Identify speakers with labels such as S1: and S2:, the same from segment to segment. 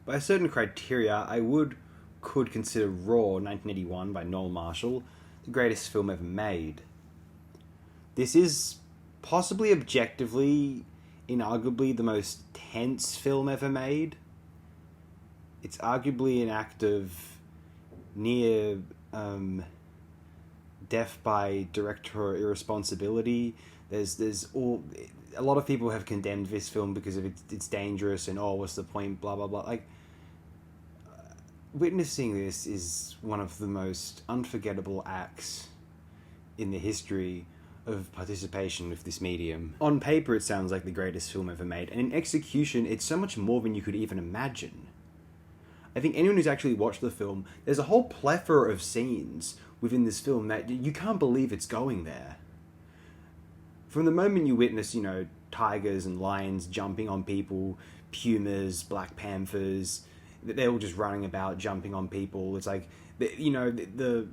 S1: By certain criteria, could consider Raw 1981 by Noel Marshall the greatest film ever made. This is possibly objectively, inarguably, the most tense film ever made. It's arguably an act of near death by director irresponsibility. There's all a lot of people have condemned this film because of it's dangerous and what's the point, blah blah blah. Like, witnessing this is one of the most unforgettable acts in the history of participation with this medium. On paper, it sounds like the greatest film ever made, and in execution, it's so much more than you could even imagine. I think anyone who's actually watched the film, there's a whole plethora of scenes within this film that you can't believe it's going there. From the moment you witness, tigers and lions jumping on people, pumas, black panthers, they're all just running about, jumping on people. It's like, the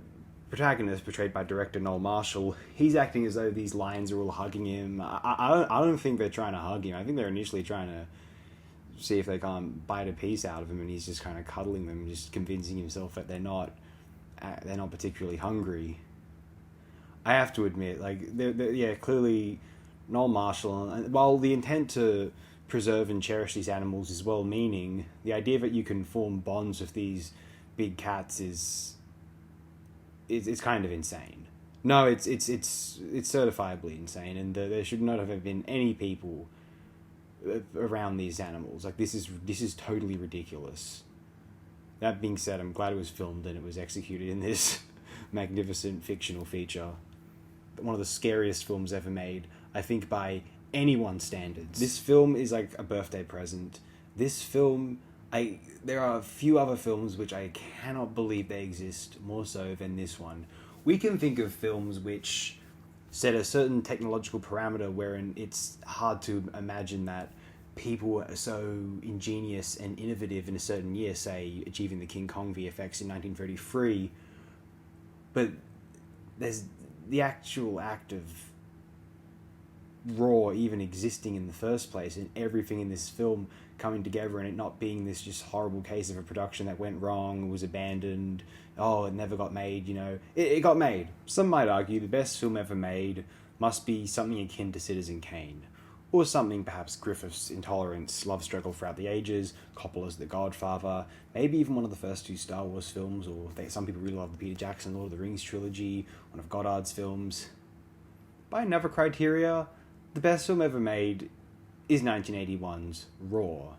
S1: protagonist, portrayed by director Noel Marshall, he's acting as though these lions are all hugging him. I don't think they're trying to hug him. I think they're initially trying to see if they can't bite a piece out of him, and he's just kind of cuddling them, just convincing himself that they're not particularly hungry. I have to admit, clearly Noel Marshall, and while the intent to preserve and cherish these animals is well-meaning, the idea that you can form bonds with these big cats is kind of insane. No, it's certifiably insane, and there should not have been any people around these animals. Like, this is totally ridiculous. That being said, I'm glad it was filmed and it was executed in this magnificent fictional feature. One of the scariest films ever made, I think, by anyone's standards. This film is like a birthday present. This film, there are a few other films which I cannot believe they exist more so than this one. We can think of films which set a certain technological parameter wherein it's hard to imagine that people are so ingenious and innovative in a certain year, say achieving the King Kong VFX in 1933, but there's the actual act of Raw even existing in the first place, and everything in this film coming together, and it not being this just horrible case of a production that went wrong, was abandoned, it never got made. It got made. Some might argue the best film ever made must be something akin to Citizen Kane, or something perhaps Griffith's Intolerance, love struggle throughout the ages, Coppola's The Godfather, maybe even one of the first two Star Wars films, or some people really love the Peter Jackson Lord of the Rings trilogy, one of Goddard's films. By another criteria, the best film ever made is 1981's Raw.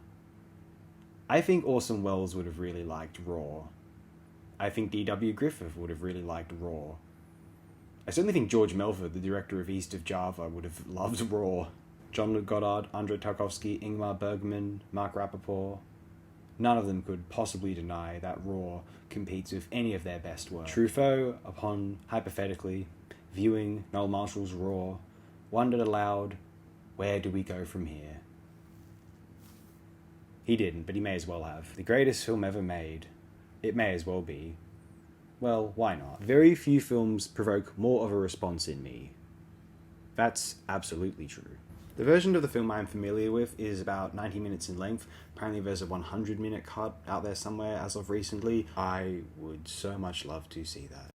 S1: I think Orson Welles would have really liked Raw. I think D.W. Griffith would have really liked Raw. I certainly think George Melford, the director of East of Java, would have loved Raw. John Goddard, Andrei Tarkovsky, Ingmar Bergman, Mark Rappaport. None of them could possibly deny that Raw competes with any of their best work. Truffaut, upon hypothetically viewing Noel Marshall's Raw, wondered aloud, where do we go from here? He didn't, but he may as well have. The greatest film ever made. It may as well be. Well, why not? Very few films provoke more of a response in me. That's absolutely true. The version of the film I'm familiar with is about 90 minutes in length. Apparently there's a 100-minute cut out there somewhere as of recently. I would so much love to see that.